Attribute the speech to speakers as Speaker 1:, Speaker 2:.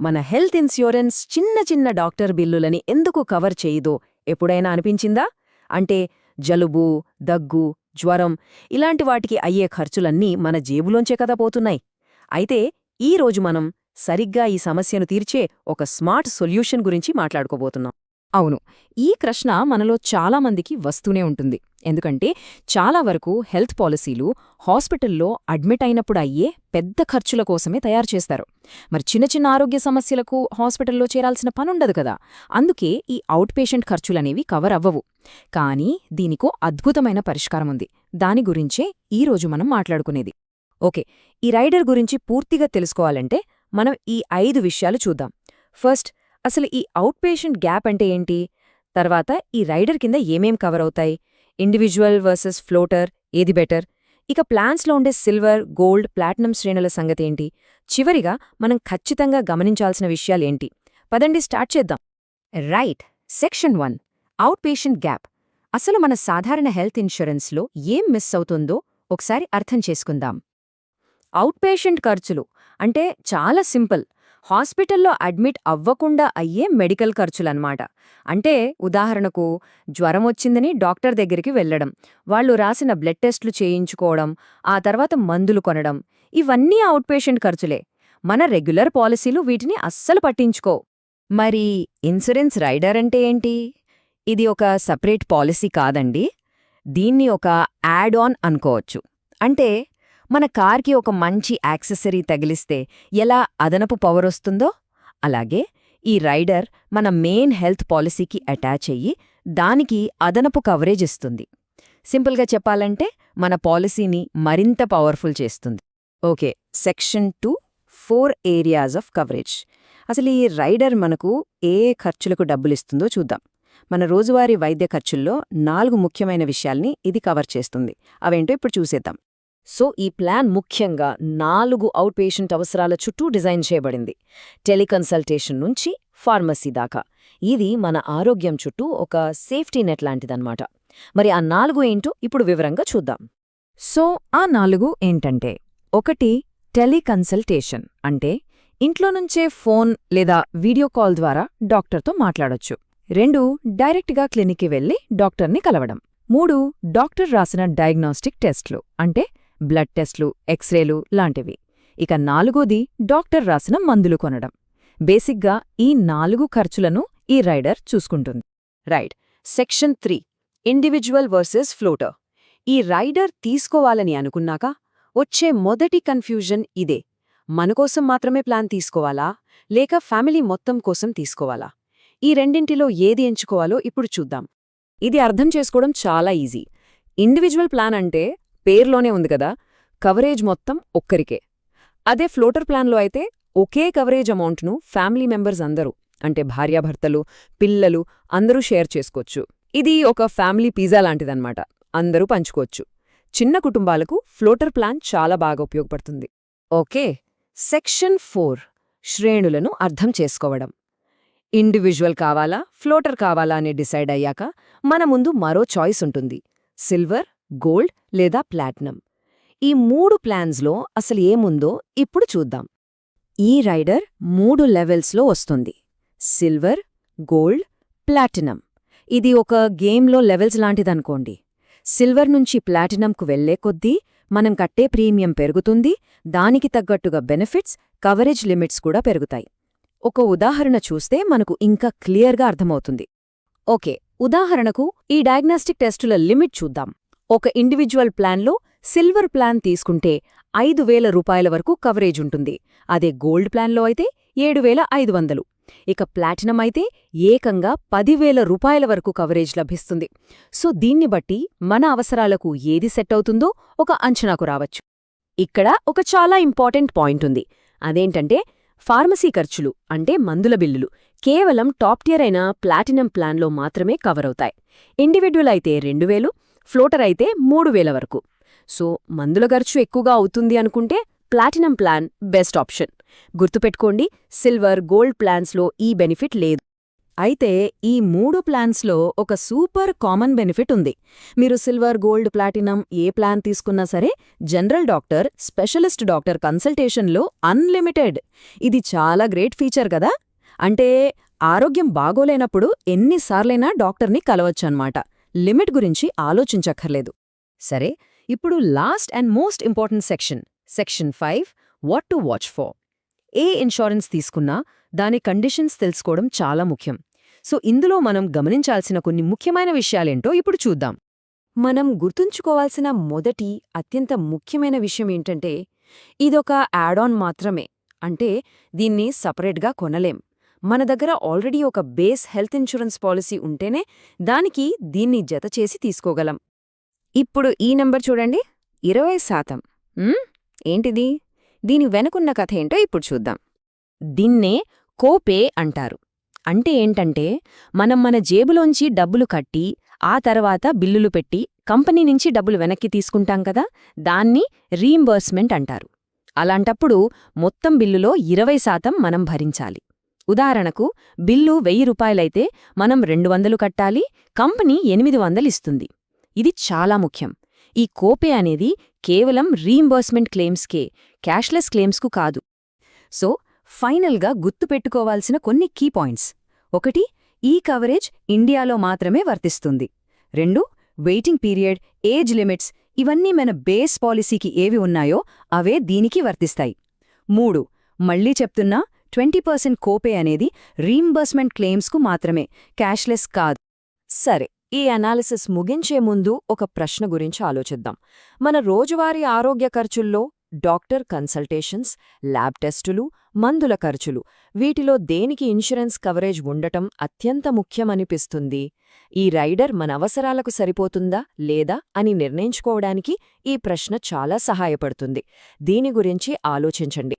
Speaker 1: మన health insurance చిన్న చిన్న డాక్టర్ బిల్లులని ఎందుకు కవర్ చేయదో ఎప్పుడైనా అనిపించిందా? అంటే జలుబు, దగ్గు, జ్వరం ఇలాంటి వాటికి అయ్యే ఖర్చులన్నీ మన జేబులోంచే కదా పోతున్నాయి. అయితే ఈరోజు మనం సరిగ్గా ఈ సమస్యను తీర్చే ఒక స్మార్ట్ సొల్యూషన్ గురించి మాట్లాడుకోబోతున్నాం.
Speaker 2: అవును, ఈ ప్రశ్న మనలో చాలామందికి వస్తూనే ఉంటుంది. ఎందుకంటే చాలా వరకు హెల్త్ పాలసీలు హాస్పిటల్లో అడ్మిట్ అయినప్పుడు అయ్యే పెద్ద ఖర్చుల కోసమే తయారు చేస్తారు. మరి చిన్న చిన్న ఆరోగ్య సమస్యలకు హాస్పిటల్లో చేరాల్సిన పనుండదు కదా. అందుకే ఈ అవుట్ పేషెంట్ ఖర్చులనేవి కవర్ అవ్వవు. కానీ దీనికో అద్భుతమైన పరిష్కారముంది. దాని గురించే ఈరోజు మనం మాట్లాడుకునేది. ఓకే, ఈ రైడర్ గురించి పూర్తిగా తెలుసుకోవాలంటే మనం ఈ 5 విషయాలు చూద్దాం. ఫస్ట్, అసలు ఈ అవుట్ పేషెంట్ గ్యాప్ అంటే ఏంటి? తర్వాత ఈ రైడర్ కింద ఏమేం కవర్ అవుతాయి? ఇండివిజువల్ వర్సెస్ ఫ్లోటర్ ఏది బెటర్? ఇక ప్లాన్స్లో ఉండే సిల్వర్, గోల్డ్, ప్లాటినం శ్రేణుల సంగతేంటి? చివరిగా మనం ఖచ్చితంగా గమనించాల్సిన విషయాలేంటి? పదండి స్టార్ట్ చేద్దాం. Right, section 1, out patient gap. అసలు మన సాధారణ హెల్త్ ఇన్సూరెన్స్లో ఏం మిస్ అవుతుందో ఒకసారి అర్థం చేసుకుందాం. అవుట్ పేషెంట్ ఖర్చులు అంటే చాలా సింపుల్. హాస్పిటల్లో అడ్మిట్ అవ్వకుండా అయ్యే మెడికల్ ఖర్చులన్నమాట. అంటే ఉదాహరణకు జ్వరమొచ్చిందని డాక్టర్ దగ్గరికి వెళ్లడం, వాళ్ళు రాసిన బ్లడ్ టెస్టులు చేయించుకోవడం, ఆ తర్వాత మందులు కొనడం, ఇవన్నీ అవుట్ పేషెంట్ ఖర్చులే. మన రెగ్యులర్ పాలసీలు వీటిని అస్సలు పట్టించుకోవు. మరి ఇన్సూరెన్స్ రైడర్ అంటే ఏంటి? ఇది ఒక సపరేట్ పాలసీ కాదండి. దీన్ని ఒక యాడ్ ఆన్ అనుకోవచ్చు. అంటే మన కార్కి ఒక మంచి యాక్సెసరీ తగిలిస్తే ఎలా అదనపు పవర్ వస్తుందో అలాగే ఈ రైడర్ మన మెయిన్ హెల్త్ పాలసీకి అటాచ్ అయ్యి దానికి అదనపు కవరేజ్ ఇస్తుంది. సింపుల్గా చెప్పాలంటే మన పాలసీని మరింత పవర్ఫుల్ చేస్తుంది. Okay, section 2, 4 areas of coverage. అసలు ఈ రైడర్ మనకు ఏ ఖర్చులకు డబ్బులిస్తుందో చూద్దాం. మన రోజువారీ వైద్య ఖర్చుల్లో 4 ముఖ్యమైన విషయాల్ని ఇది కవర్ చేస్తుంది. అవేంటో ఇప్పుడు చూసేద్దాం. సో ఈ ప్లాన్ ముఖ్యంగా 4 అవుట్ పేషెంట్ అవసరాల చుట్టూ డిజైన్ చేయబడింది. టెలికన్సల్టేషన్ నుంచి ఫార్మసీ దాకా. ఇది మన ఆరోగ్యం చుట్టూ ఒక సేఫ్టీ నెట్ లాంటిదన్నమాట. మరి ఆ 4 ఏంటో ఇప్పుడు వివరంగా చూద్దాం. సో ఆ 4 ఏంటంటే, 1 టెలికన్సల్టేషన్ అంటే ఇంట్లో నుంచే ఫోన్ లేదా వీడియో కాల్ ద్వారా డాక్టర్తో మాట్లాడొచ్చు. 2 డైరెక్ట్గా క్లినిక్కి వెళ్లి డాక్టర్ని కలవడం. 3 డాక్టర్ రాసిన డయాగ్నోస్టిక్ టెస్ట్లు అంటే బ్లడ్ టెస్ట్లు, ఎక్స్రేలు లాంటివి. ఇక 4ది డాక్టర్ రాసిన మందులు కొనడం. బేసిక్గా ఈ 4 ఖర్చులను ఈ రైడర్ చూసుకుంటుంది. Right, section 3, individual versus floater. ఈ రైడర్ తీసుకోవాలని అనుకున్నాక వచ్చే మొదటి కన్ఫ్యూజన్ ఇదే. మనకోసం మాత్రమే ప్లాన్ తీసుకోవాలా లేక ఫ్యామిలీ మొత్తం కోసం తీసుకోవాలా? ఈ రెండింటిలో ఏది ఎంచుకోవాలో ఇప్పుడు చూద్దాం. ఇది అర్థం చేసుకోవడం చాలా ఈజీ. ఇండివిజువల్ ప్లాన్ అంటే పేర్లోనే ఉంది కదా, కవరేజ్ మొత్తం ఒక్కరికే. అదే ఫ్లోటర్ ప్లాన్లో అయితే ఒకే కవరేజ్ అమౌంట్ను ఫ్యామిలీ మెంబర్స్ అందరూ అంటే భార్యాభర్తలు, పిల్లలు అందరూ షేర్ చేసుకోవచ్చు. ఇది ఒక ఫ్యామిలీ పిజ్జా లాంటిదన్నమాట. అందరూ పంచుకోవచ్చు. చిన్న కుటుంబాలకు ఫ్లోటర్ ప్లాన్ చాలా బాగా ఉపయోగపడుతుంది. ఓకే, సెక్షన్ 4, శ్రేణులను అర్థం చేసుకోవడం. ఇండివిజువల్ కావాలా ఫ్లోటర్ కావాలా అని డిసైడ్ అయ్యాక మన ముందు మరో చాయిస్ ఉంటుంది: సిల్వర్, గోల్డ్ లేదా ప్లాటినం. ఈ 3 ప్లాన్స్లో అసలు ఏముందో ఇప్పుడు చూద్దాం. ఈ రైడర్ 3 లెవెల్స్లో వస్తుంది: సిల్వర్, గోల్డ్, ప్లాటినం. ఇది ఒక గేమ్లో లెవెల్స్ లాంటిదనుకోండి. సిల్వర్ నుంచి ప్లాటినంకు వెళ్లే కొద్దీ మనం కట్టే ప్రీమియం పెరుగుతుంది. దానికి తగ్గట్టుగా బెనిఫిట్స్, కవరేజ్ లిమిట్స్ కూడా పెరుగుతాయి. ఒక ఉదాహరణ చూస్తే మనకు ఇంకా క్లియర్గా అర్థమవుతుంది. ఓకే, ఉదాహరణకు ఈ డయాగ్నాస్టిక్ టెస్టుల లిమిట్ చూద్దాం. ఒక ఇండివిజువల్ ప్లాన్లో సిల్వర్ ప్లాన్ తీసుకుంటే 5,000 రూపాయల వరకు కవరేజ్ ఉంటుంది. అదే గోల్డ్ ప్లాన్లో అయితే 7,500. ఇక ప్లాటినం అయితే ఏకంగా 10,000 రూపాయల వరకు కవరేజ్ లభిస్తుంది. సో దీన్ని బట్టి మన అవసరాలకు ఏది సెట్ అవుతుందో ఒక అంచనాకు రావచ్చు. ఇక్కడ ఒక చాలా ఇంపార్టెంట్ పాయింట్ ఉంది. అదేంటంటే ఫార్మసీ ఖర్చులు అంటే మందుల బిల్లులు కేవలం టాప్ టియర్ అయిన ప్లాటినం ప్లాన్లో మాత్రమే కవర్ అవుతాయి. ఇండివిడ్యువల్ అయితే 2,000, ఫ్లోటర్ అయితే 3,000 వరకు. సో మందుల ఖర్చు ఎక్కువగా అవుతుంది అనుకుంటే ప్లాటినం ప్లాన్ బెస్ట్ ఆప్షన్. గుర్తుపెట్టుకోండి, సిల్వర్, గోల్డ్ ప్లాన్స్లో ఈ బెనిఫిట్ లేదు.
Speaker 1: అయితే ఈ 3 ప్లాన్స్లో ఒక సూపర్ కామన్ బెనిఫిట్ ఉంది. మీరు సిల్వర్, గోల్డ్, ప్లాటినం ఏ ప్లాన్ తీసుకున్నా సరే జనరల్ డాక్టర్, స్పెషలిస్ట్ డాక్టర్ కన్సల్టేషన్లో అన్లిమిటెడ్. ఇది చాలా గ్రేట్ ఫీచర్ కదా. అంటే ఆరోగ్యం బాగోలేనప్పుడు ఎన్నిసార్లైనా డాక్టర్ని కలవచ్చన్నమాట. లిమిట్ గురించి ఆలోచించక్కర్లేదు. సరే, ఇప్పుడు last and most important section 5, what to watch for. A insurance తీసుకున్నా దాని కండిషన్స్ తెలుసుకోవడం చాలా ముఖ్యం. సో ఇందులో మనం గమనించాల్సిన కొన్ని ముఖ్యమైన విషయాలేంటో ఇప్పుడు చూద్దాం. మనం గుర్తుంచుకోవాల్సిన మొదటి అత్యంత ముఖ్యమైన విషయం ఏంటంటే, ఇదొక యాడ్ ఆన్ మాత్రమే. అంటే దీన్ని సపరేట్గా కొనలేం. మన దగ్గర ఆల్రెడీ ఒక బేస్ హెల్త్ ఇన్సూరెన్స్ పాలసీ ఉంటేనే దానికి దీన్ని జతచేసి తీసుకోగలం.
Speaker 2: ఇప్పుడు ఈ నంబర్ చూడండి, 20%. ఏంటిది? దీని వెనుకున్న కథ ఏంటో ఇప్పుడు చూద్దాం. దీన్నే కోపే అంటారు. అంటే ఏంటంటే, మనం మన జేబులోంచి డబ్బులు కట్టి ఆ తర్వాత బిల్లులు పెట్టి కంపెనీ నుంచి డబ్బులు వెనక్కి తీసుకుంటాం కదా, దాన్ని రీయింబర్స్మెంట్ అంటారు. అలాంటప్పుడు మొత్తం బిల్లులో 20% మనం భరించాలి. ఉదాహరణకు, బిల్లు 1000 రూపాయలైతే మనం 200 కట్టాలి, కంపెనీ 800 ఇస్తుంది. ఇది చాలా ముఖ్యం. ఈ కోపే అనేది కేవలం రీయింబర్స్మెంట్ క్లెయిమ్స్కే, క్యాష్లెస్ క్లెయిమ్స్కు కాదు.
Speaker 1: సో ఫైనల్గా గుర్తుపెట్టుకోవాల్సిన కొన్ని కీ పాయింట్స్. 1, ఈ కవరేజ్ ఇండియాలో మాత్రమే వర్తిస్తుంది. 2, వెయిటింగ్ పీరియడ్, ఏజ్ లిమిట్స్ ఇవన్నీ మన బేస్ పాలసీకి ఏవి ఉన్నాయో అవే దీనికి వర్తిస్తాయి. 3, మళ్ళీ చెప్తున్నా, 20% కోపే అనేది రీయింబర్స్మెంట్ క్లెయిమ్స్కు మాత్రమే, క్యాష్లెస్ కాదు. సరే, ఈ అనాలిసిస్ ముగించే ముందు ఒక ప్రశ్న గురించి ఆలోచిద్దాం. మన రోజువారీ ఆరోగ్య ఖర్చుల్లో డాక్టర్ కన్సల్టేషన్స్, ల్యాబ్ టెస్టులు, మందుల ఖర్చులు, వీటిలో దేనికి ఇన్సూరెన్స్ కవరేజ్ ఉండటం అత్యంత ముఖ్యమనిపిస్తుంది? ఈ రైడర్ మన అవసరాలకు సరిపోతుందా లేదా అని నిర్ణయించుకోవడానికి ఈ ప్రశ్న చాలా సహాయపడుతుంది. దీని గురించి ఆలోచించండి.